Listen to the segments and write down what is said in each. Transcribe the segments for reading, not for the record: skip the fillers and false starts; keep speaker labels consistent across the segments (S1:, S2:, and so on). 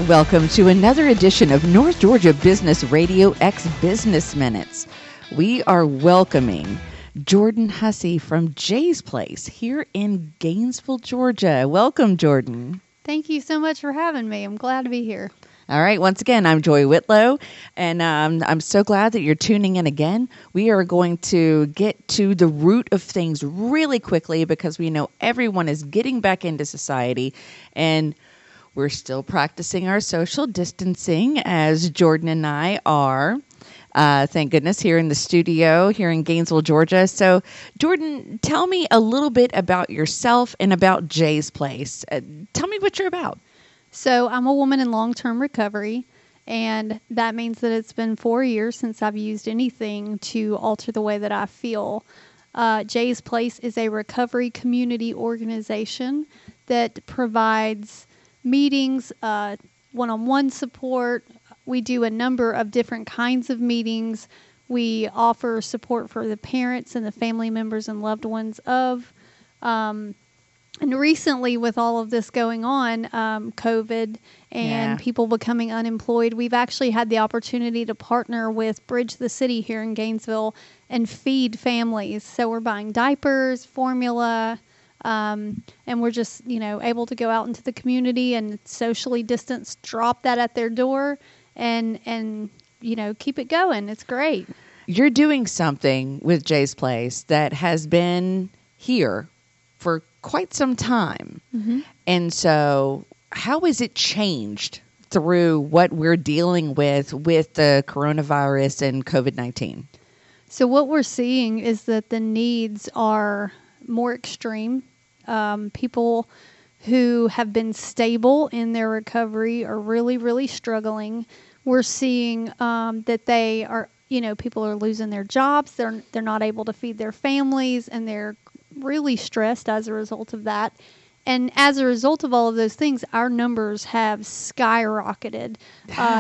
S1: welcome to another edition of North Georgia Business RadioX Business Minutes. We are welcoming Jordan Hussey from Jay's Place here in Gainesville, Georgia. Welcome, Jordan.
S2: Thank you so much for having me. I'm glad to be here.
S1: All right. Once again, I'm Joy Whitlow, and I'm so glad that you're tuning in again. We are going to get to the root of things really quickly because we know everyone is getting back into society, and we're still practicing our social distancing as Jordan and I are. Thank goodness, here in the studio here in Gainesville, Georgia. So, Jordan, tell me a little bit about yourself and about Jay's Place. Tell me what you're about.
S2: So I'm a woman in long-term recovery, and that means that it's been 4 years since I've used anything to alter the way that I feel. Jay's Place is a recovery community organization that provides meetings, one-on-one support. We do a number of different kinds of meetings. We offer support for the parents and the family members and loved ones of. And recently, with all of this going on, COVID and people becoming unemployed, we've actually had the opportunity to partner with Bridge the City here in Gainesville and feed families. So we're buying diapers, formula, and we're just, able to go out into the community and socially distance, drop that at their door and keep it going. It's great.
S1: You're doing something with Jay's Place that has been here for quite some time. Mm-hmm. And so how has it changed through what we're dealing with the coronavirus and COVID-19?
S2: So what we're seeing is that the needs are more extreme. People who have been stable in their recovery are really, really struggling. We're seeing that they are, people are losing their jobs. They're not able to feed their families, and they're really stressed as a result of that. And as a result of all of those things, our numbers have skyrocketed.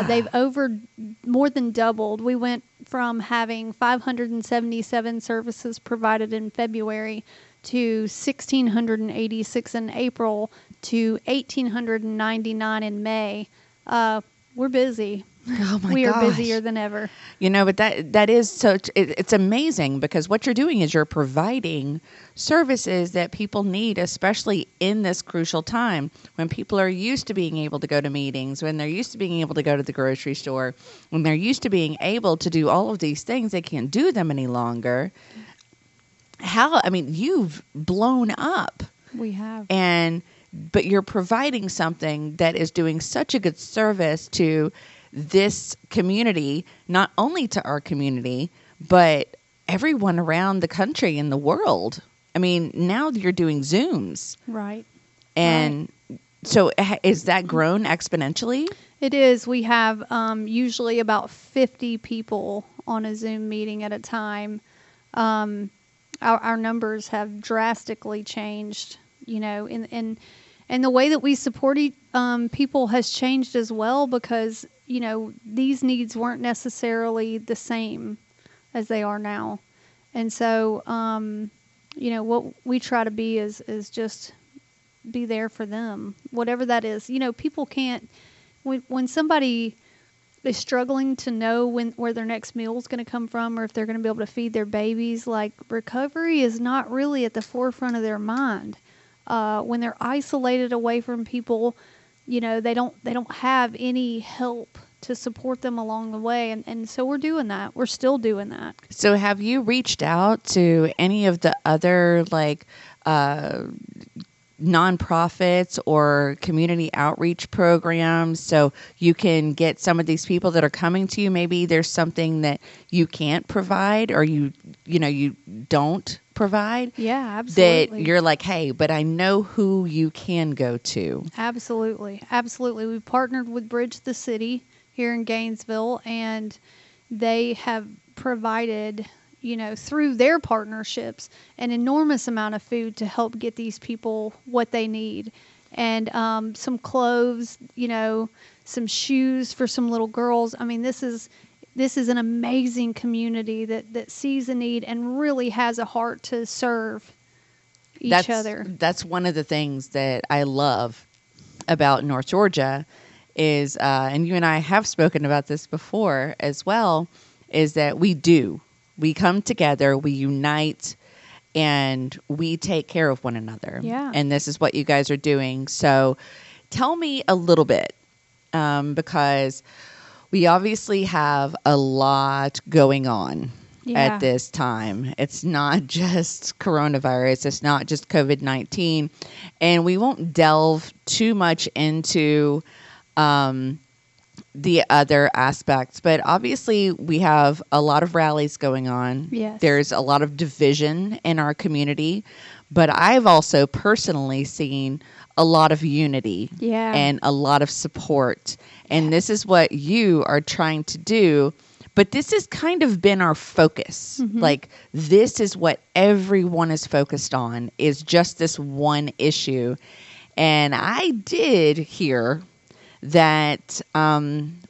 S2: They've more than doubled. We went from having 577 services provided in February to 1,686 in April to 1,899 in May. We're busy.
S1: Oh my gosh.
S2: We are busier than ever.
S1: But that is so, it's amazing because what you're doing is you're providing services that people need, especially in this crucial time when people are used to being able to go to meetings, when they're used to being able to go to the grocery store, when they're used to being able to do all of these things. They can't do them any longer. You've blown up.
S2: We have.
S1: But you're providing something that is doing such a good service to this community, not only to our community, but everyone around the country and the world. Now you're doing Zooms.
S2: Right.
S1: And so is that grown exponentially?
S2: It is. We have usually about 50 people on a Zoom meeting at a time. Our numbers have drastically changed, and the way that we support people has changed as well because, these needs weren't necessarily the same as they are now. And so, what we try to be is just be there for them, whatever that is. People can't, when somebody is struggling to know where their next meal is going to come from or if they're going to be able to feed their babies, like recovery is not really at the forefront of their mind. When they're isolated away from people, they don't have any help to support them along the way. And so we're doing that. We're still doing that.
S1: So have you reached out to any of the other nonprofits or community outreach programs so you can get some of these people that are coming to you? Maybe there's something that you can't provide or you don't provide.
S2: Yeah, absolutely.
S1: That you're like, hey, but I know who you can go to.
S2: Absolutely. We partnered with Bridge the City here in Gainesville, and they have provided, through their partnerships, an enormous amount of food to help get these people what they need. And some clothes, some shoes for some little girls. This is an amazing community that sees a need and really has a heart to serve each other.
S1: That's one of the things that I love about North Georgia is, and you and I have spoken about this before as well, is that we come together, we unite, and we take care of one another.
S2: Yeah.
S1: And this is what you guys are doing. So tell me a little bit, because we obviously have a lot going on at this time. It's not just coronavirus, it's not just COVID-19. And we won't delve too much into the other aspects, but obviously we have a lot of rallies going on.
S2: Yes.
S1: There's a lot of division in our community, but I've also personally seen a lot of unity and a lot of support. And this is what you are trying to do. But this has kind of been our focus. Like, this is what everyone is focused on, is just this one issue. And I did hear that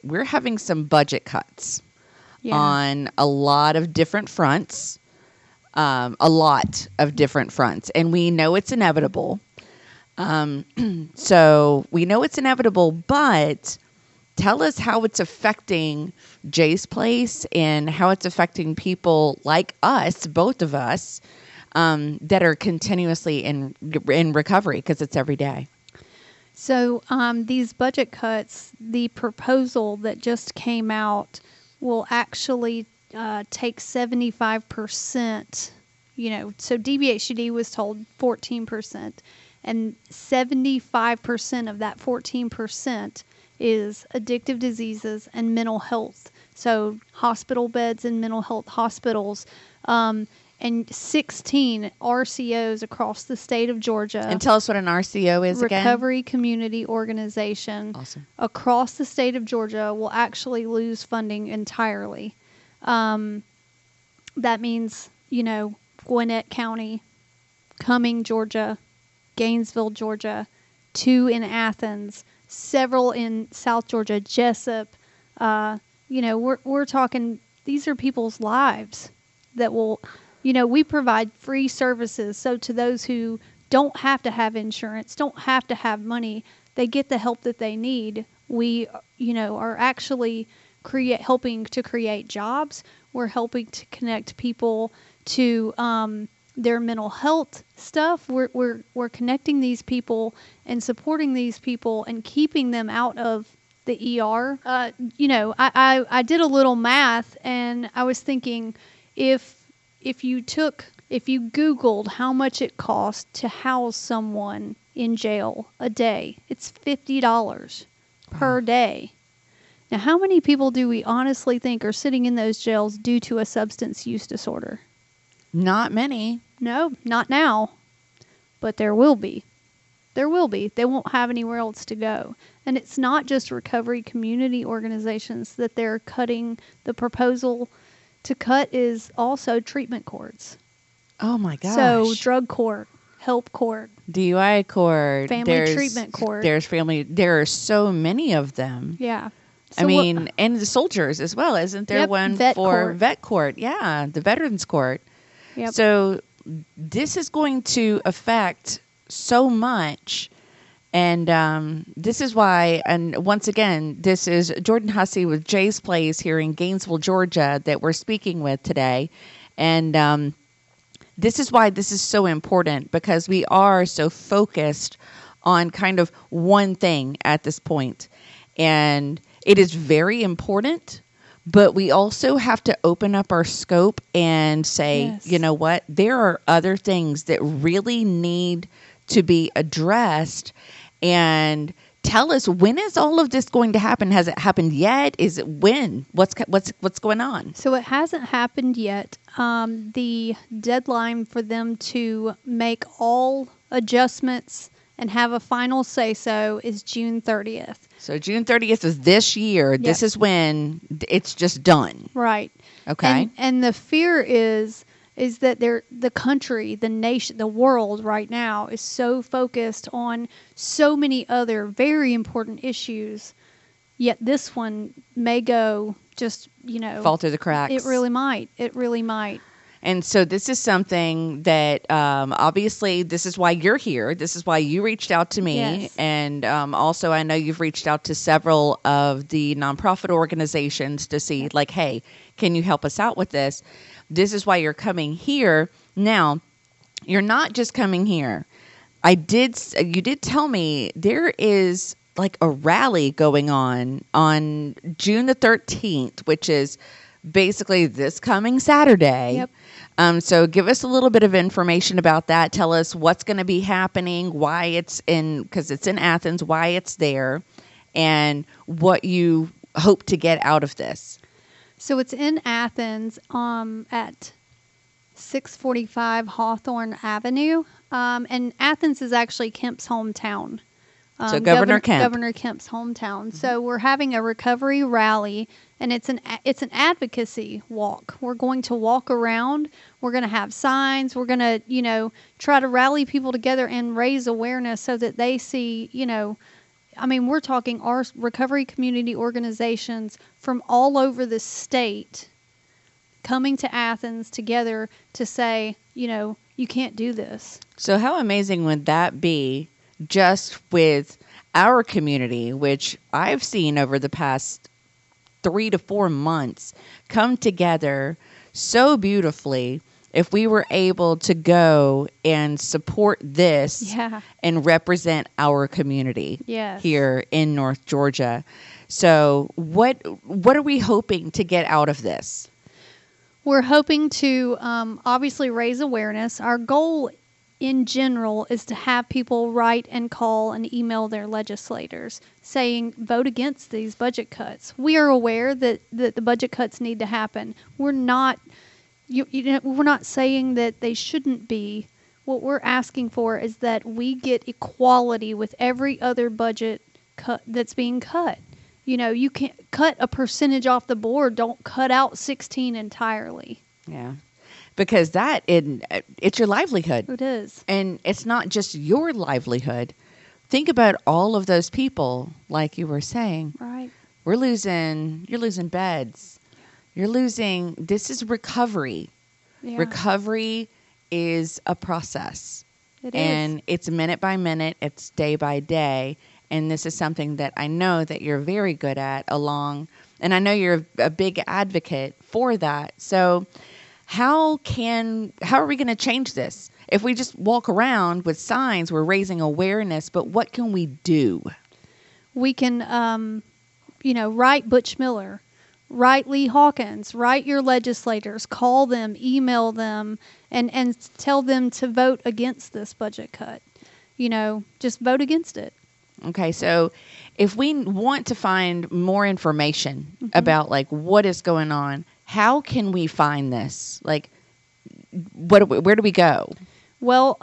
S1: we're having some budget cuts on a lot of different fronts. And we know it's inevitable. So we know it's inevitable, but tell us how it's affecting Jay's Place and how it's affecting people like us, both of us, that are continuously in recovery, because it's every day.
S2: So these budget cuts, the proposal that just came out will actually take 75%, so DBHD was told 14%, and 75% of that 14% is addictive diseases and mental health. So hospital beds and mental health hospitals, and 16 RCOs across the state of Georgia.
S1: And tell us what an RCO is again.
S2: Recovery Community Organization.
S1: Awesome.
S2: Across the state of Georgia will actually lose funding entirely. That means, Gwinnett County, Cumming, Georgia, Gainesville, Georgia, 2 in Athens, several in South Georgia, Jessup. We're talking, these are people's lives that will, we provide free services. So to those who don't have to have insurance, don't have to have money, they get the help that they need. We, are actually helping to create jobs. We're helping to connect people to their mental health stuff. We're connecting these people and supporting these people and keeping them out of the ER. I did a little math, and I was thinking, if you Googled how much it costs to house someone in jail a day, it's $50 per day. Now, how many people do we honestly think are sitting in those jails due to a substance use disorder?
S1: Not many.
S2: No, not now. But there will be. There will be. They won't have anywhere else to go. And it's not just recovery community organizations that they're cutting. The proposal to cut is also treatment courts.
S1: Oh my gosh.
S2: So drug court, help court,
S1: DUI court,
S2: family treatment court.
S1: There are so many of them.
S2: Yeah.
S1: So and the soldiers as well. Isn't there one
S2: vet
S1: for
S2: court.
S1: vet court? Yeah, the veterans court.
S2: Yep.
S1: So this is going to affect so much. And this is why, and once again, this is Jordan Hussey with Jay's Place here in Gainesville, Georgia, that we're speaking with today. And this is why this is so important, because we are so focused on kind of one thing at this point. And it is very important, but we also have to open up our scope and say,
S2: Yes.
S1: You know what? There are other things that really need to be addressed. And tell us, when is all of this going to happen? Has it happened yet? Is it when? What's going on?
S2: So it hasn't happened yet. The deadline for them to make all adjustments and have a final say-so is June 30th.
S1: So June 30th is this year. Yep. This is when it's just done.
S2: Right.
S1: Okay.
S2: And the fear is that the country, the nation, the world right now is so focused on so many other very important issues, yet this one may go just,
S1: fall through the cracks.
S2: It really might.
S1: And so this is something that obviously this is why you're here. This is why you reached out to me.
S2: Yes.
S1: And also, I know you've reached out to several of the nonprofit organizations to see, like, hey, can you help us out with this? This is why you're coming here. Now, you're not just coming here. You did tell me there is like a rally going on June the 13th, which is basically this coming Saturday.
S2: Yep.
S1: So give us a little bit of information about that. Tell us what's going to be happening, why it's because it's in Athens, why it's there, and what you hope to get out of this.
S2: So it's in Athens at 645 Hawthorne Avenue. And Athens is actually Kemp's hometown.
S1: So Governor Kemp.
S2: Governor Kemp's hometown. So we're having a recovery rally, and it's an advocacy walk. We're going to walk around. We're going to have signs. We're going to, try to rally people together and raise awareness so that they see, we're talking our recovery community organizations from all over the state coming to Athens together to say, you can't do this.
S1: So how amazing would that be just with our community, which I've seen over the past 3 to 4 months come together so beautifully, if we were able to go and support this and represent our community here in North Georgia. So what are we hoping to get out of this?
S2: We're hoping to obviously raise awareness. Our goal in general is to have people write and call and email their legislators saying, vote against these budget cuts. We are aware that the budget cuts need to happen. We're not we're not saying that they shouldn't be. What we're asking for is that we get equality with every other budget cut that's being cut. You can't cut a percentage off the board. Don't cut out 16 entirely.
S1: Yeah. Because it's your livelihood.
S2: It is.
S1: And it's not just your livelihood. Think about all of those people, like you were saying.
S2: Right.
S1: You're losing beds. This is recovery.
S2: Yeah.
S1: Recovery is a process.
S2: And
S1: it's minute by minute, it's day by day. And this is something that I know that you're very good at and I know you're a big advocate for that. So how are we going to change this? If we just walk around with signs, we're raising awareness, but what can we do?
S2: We can, write Butch Miller, write Lee Hawkins, write your legislators, call them, email them, and tell them to vote against this budget cut. Just vote against it.
S1: Okay, so if we want to find more information about like what is going on, how can we find this? Like, where do we go?
S2: Well,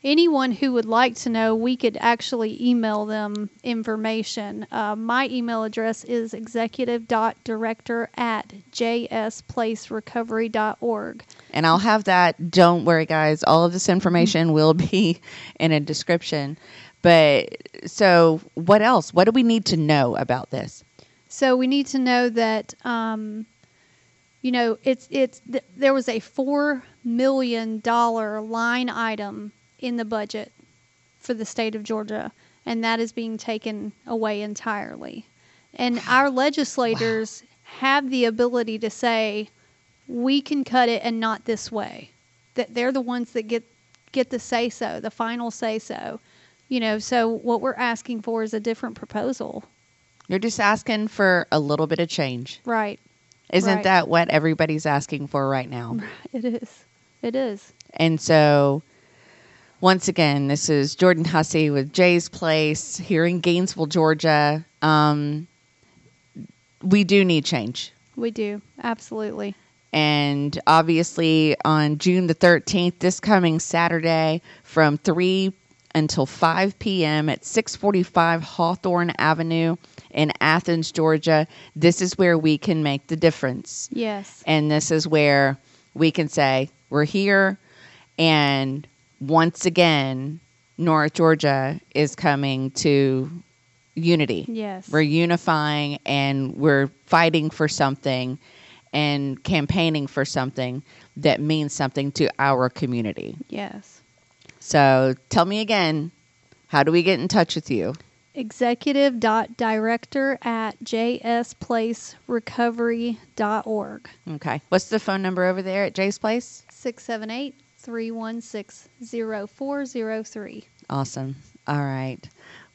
S2: anyone who would like to know, we could actually email them information. My email address is executive.director@jsplacerecovery.org.
S1: And I'll have that. Don't worry, guys. All of this information will be in a description. But so what else? What do we need to know about this?
S2: So we need to know that, there was a $4 million line item in the budget for the state of Georgia, and that is being taken away entirely. And our legislators have the ability to say, we can cut it and not this way. That they're the ones that get the say-so, the final say-so. So what we're asking for is a different proposal.
S1: You're just asking for a little bit of change.
S2: Right.
S1: Isn't that what everybody's asking for right now?
S2: It is. It is.
S1: And so, once again, this is Jordan Hussey with Jay's Place here in Gainesville, Georgia. We do need change.
S2: We do. Absolutely.
S1: And obviously on June the 13th, this coming Saturday from 3 until 5 p.m. at 645 Hawthorne Avenue in Athens, Georgia. This is where we can make the difference.
S2: Yes.
S1: And this is where we can say, we're here. And once again, North Georgia is coming to unity.
S2: Yes.
S1: We're unifying and we're fighting for something. and campaigning for something that means something to our community.
S2: Yes.
S1: So tell me again, how do we get in touch with you?
S2: Executive.director@jsplacerecovery.org.
S1: Okay. What's the phone number over there at Jay's Place?
S2: 678-316-0403.
S1: Awesome. All right.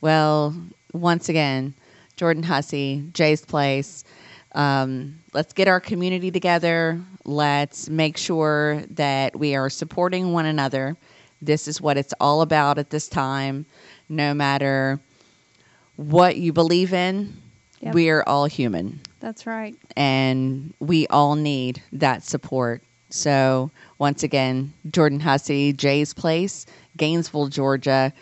S1: Well, once again, Jordan Hussey, Jay's Place. Let's get our community together. Let's make sure that we are supporting one another. This is what it's all about at this time. No matter what you believe in,
S2: Yep.
S1: we are all human.
S2: That's right.
S1: And we all need that support. So, once again, Jordan Hussey, Jay's Place, Gainesville, Georgia.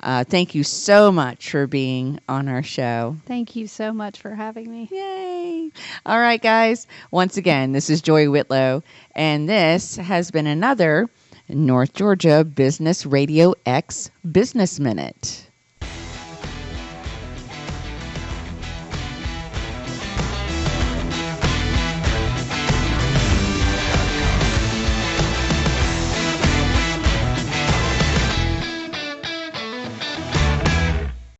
S1: Thank you so much for being on our show.
S2: Thank you so much for having me.
S1: Yay. All right, guys. Once again, this is Joy Whitlow, and this has been another North Georgia Business Radio X Business Minute.